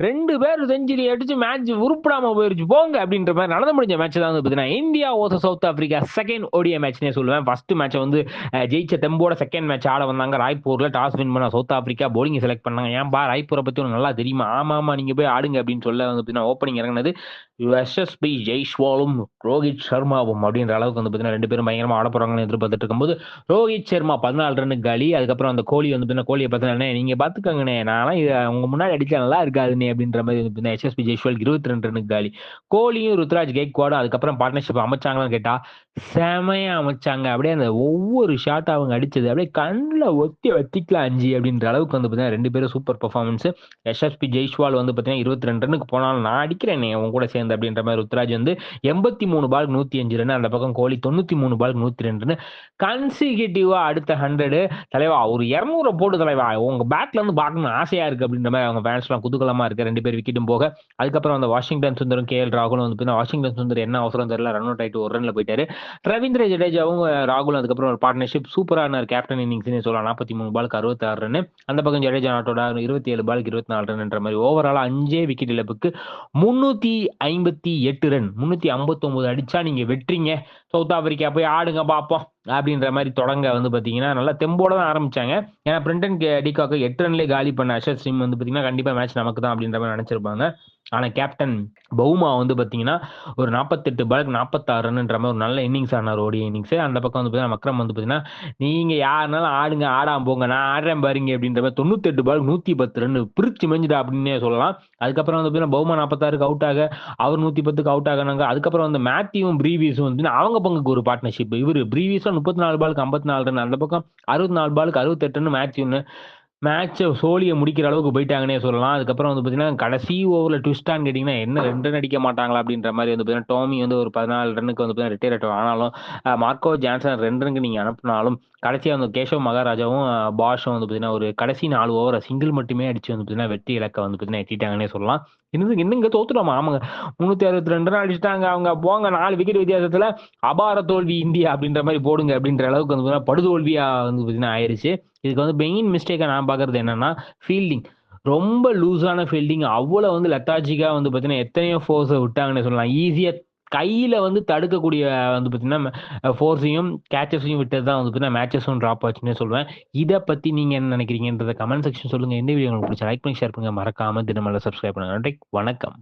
2 பேர் செஞ்சுரி அடிச்சு மேட்ச் உருப்படாம போயிருச்சு போங்க அப்படின்ற மாதிரி நடந்து முடிஞ்ச மேட்ச் தான் வந்து பார்த்தீங்கன்னா India versus south Africa second ODI மேட்ச்னே சொல்லுவேன். ஃபர்ஸ்ட் மேட்ச் வந்து ஜெயிச்ச தெம்போட செகண்ட் மேட்ச் ஆட வந்தாங்க ராய்ப்பூர்ல. டாஸ் வின் பண்ண சவுத் ஆப்பிரிக்கா போலிங் செலக்ட் பண்ணாங்க. ஏன்பா ராய்ப்பூரை பத்தி உனக்கு நல்லா தெரியுமா? ஆமா ஆமா நீங்க போய் ஆடுங்க அப்படின்னு சொல்ல வந்து பார்த்தீங்கன்னா ஓப்பனிங் இறங்கினது எஸ்எஸ்பி ஜெய்ஸ்வாலும் ரோஹித் சர்மாவும் அப்படின்ற அளவுக்கு வந்து பார்த்தீங்கன்னா 2 பேரும் பயங்கரமா ஆட போறாங்கன்னு எதிர்பார்த்துட்டு இருக்கும்போது ரோஹித் சர்மா 14 ரன்னுக்கு காலி. அதுக்கப்புறம் அந்த கோலி வந்து பார்த்தீங்கன்னா கோலியை பார்த்தீங்கன்னா நீங்க பாத்துக்கோங்கண்ணே நான்லாம் உங்க முன்னாடி அடிச்சா நல்லா இருக்காதுண்ணே அப்படின்ற மாதிரி எஸ்எஸ்பி ஜெய்ஸ்வால் 22 ரன்னுக்கு காலி. கோலியும் ருத்ராஜ் கெய்க்வாடும் அதுக்கப்புறம் பார்ட்னர்ஷிப் அமைச்சாங்களான்னு கேட்டா செமையா அமைச்சாங்க. அப்படியே அந்த ஒவ்வொரு ஷாட் அவங்க அடிச்சது அப்படியே கண்ணில் ஒத்தி வத்திக்கலாம் அஞ்சு அப்படின்ற அளவுக்கு வந்து பார்த்தீங்கன்னா 2 பேரும் சூப்பர் பர்ஃபார்மன்ஸ். எஸ்எஸ்பி ஜெய்ஸ்வால் வந்து பார்த்தீங்கன்னா 22 ரன்னுக்கு போனாலும் நான் அடிக்கிறேன் உங்க கூட சேர்ந்து அப்படின்ற மாதிரி ருத்ராஜ் வந்து 83 பால் 105 ரன். அந்த பக்கம் கோலி 93 பால் 102 ரன். கன்சிகூட்டிவா அடுத்த 100 தலைவா ஒரு 200 போட்டு தலைவா உங்க பேட்ல இருந்து பார்க்கணும் ஆசையா இருக்கு அப்படின்ற மாதிரி அவங்க ஃபேன்ஸ் எல்லாம் குதூகலமா இருக்கு. 2 பேர் விக்கெட்டும் போக அதுக்கப்புறம் அந்த வாஷிங்டன் சுந்தரும் கே எல் ராகுலும் வந்து வாஷிங்டன் சுந்தர் என்ன அவசரம் தெரியல ரன் அவுட் ஆயிட்டு ஒரு ரன்ல போயிட்டாரு. ரவீந்திர ஜடேஜாவும் ராகுலும் அதுக்கப்புறம் ஒரு பார்ட்னர்ஷிப் சூப்பரான கேப்டன் இன்னிங்ஸ்னே சொல்லலாம். 43 பாலுக்கு 66 ரன். அந்த பக்கம் ஜடேஜா நாட்டோட 27 பாலுக்கு 24 ரன்ன்ற மாதிரி ஓவரால் 5 விக்கெட் இழப்புக்கு 358 ரன் 359 அடிச்சா நீங்க வெற்றீங்க. சவுத் ஆப்பிரிக்கா போய் ஆடுங்க பார்ப்போம் அப்படின்ற மாதிரி தொடங்க வந்து பார்த்தீங்கன்னா நல்லா தெம்போட தான் ஆரம்பிச்சாங்க. ஏன்னா பிரிண்டன் டிகாக்கு 8 ரன்லேயே காலி பண்ண அஷர் ஸ்ரீம் வந்து பார்த்தீங்கன்னா கண்டிப்பாக மேட்ச் நமக்கு தான் அப்படின்ற மாதிரி நினச்சிருப்பாங்க. ஆனால் கேப்டன் பவுமா வந்து பார்த்தீங்கன்னா ஒரு 48 பாலுக்கு 46 ரன்ன்ற மாதிரி ஒரு நல்ல இன்னிங்ஸ் ஆனார் ஓடிய இன்னிங்ஸ். அந்த பக்கம் வந்து பார்த்தீங்கன்னா மக்ரம் வந்து பார்த்தீங்கன்னா நீங்கள் யாருனாலும் ஆடுங்க ஆடாம போங்க நான் ஆடுறேன் பாருங்க அப்படின்ற மாதிரி 98 பாலுக்கு 110 ரன் பிரிச்சு மெஞ்சுடா அப்படின்னே சொல்லலாம். அதுக்கப்புறம் வந்து பார்த்தீங்கன்னா பவுமா 46க்கு அவுட் ஆக அவர் 110க்கு அவுட் ஆகினாங்க. அதுக்கப்புறம் வந்து மேத்யூவும் ப்ரீவிஸும் வந்து அவங்க பங்குக்கு ஒரு பார்ட்னர்ஷிப். இவர் ப்ரீவிஸும் 34 பாலுக்கு 54 ரன். அந்த பக்கம் 64 பாலுக்கு 68 ரன் மேத்யூன்னு மேட்சை சோழியை முடிக்கிற அளவுக்கு போயிட்டாங்கன்னே சொல்லலாம். அதுக்கப்புறம் வந்து பார்த்தீங்கன்னா கடைசி ஓவரில் ட்விஸ்டான்னு கேட்டிங்கன்னா என்ன 2 ரன் அடிக்க மாட்டாங்களா அப்படின்ற மாதிரி வந்து பார்த்தீங்கன்னா டோமி வந்து ஒரு 14 ரன்னுக்கு வந்து பார்த்தீங்கன்னா ரிட்டையர் ஆனாலும் மார்க்கோ ஜான்சன் 2 ரன்னுக்கு நீங்கள் அனுப்பினாலும் கடைசியாக வந்து கேஷவ் மகாராஜாவும் பாஷும் வந்து பார்த்தீங்கன்னா ஒரு கடைசி 4 ஓவரை சிங்கிள் மட்டுமே அடிச்சு வந்து பார்த்தீங்கன்னா வெற்றி இலக்கை வந்து பார்த்தீங்கன்னா எட்டிட்டாங்கன்னே சொல்லலாம். இன்னுங்க தோத்துட்டோமா? ஆமாங்க 362 ரன் அடிச்சுட்டாங்க அவங்க போங்க 4 விக்கெட் வித்தியாசத்தில் அபார தோல்வி இந்தியா அப்படின்ற மாதிரி போடுங்க அப்படின்ற அளவுக்கு வந்து படுதோல்வியா வந்து பார்த்தீங்கன்னா ஆயிருச்சு. இதுக்கு வந்து மெயின் மிஸ்டேக்கை நான் பார்க்கறது என்னன்னா ஃபீல்டிங் ரொம்ப லூஸான ஃபீல்டிங். அவ்வளோ வந்து லெத்தாஜிக்கா வந்து பார்த்தீங்கன்னா எத்தனையோ ஃபோர்ஸை விட்டாங்கன்னு சொல்லலாம். ஈஸியாக கையில் வந்து தடுக்கக்கூடிய வந்து பார்த்தீங்கன்னா ஃபோர்ஸையும் கேச்சஸையும் விட்டது தான் வந்து பார்த்தீங்கன்னா மேட்சஸும் ட்ராப் ஆச்சுன்னே சொல்லுவேன். இதை பற்றி நீங்கள் என்ன நினைக்கிறீங்கன்றத கமெண்ட் செக்ஷன் சொல்லுங்கள். எந்த வீடியோ உங்களுக்கு பிடிச்ச லைக் பண்ணி ஷேர் பண்ணுங்கள். மறக்காமல் தினமல்ல சப்ஸ்கிரைப் பண்ணுங்கள். நன்றி வணக்கம்.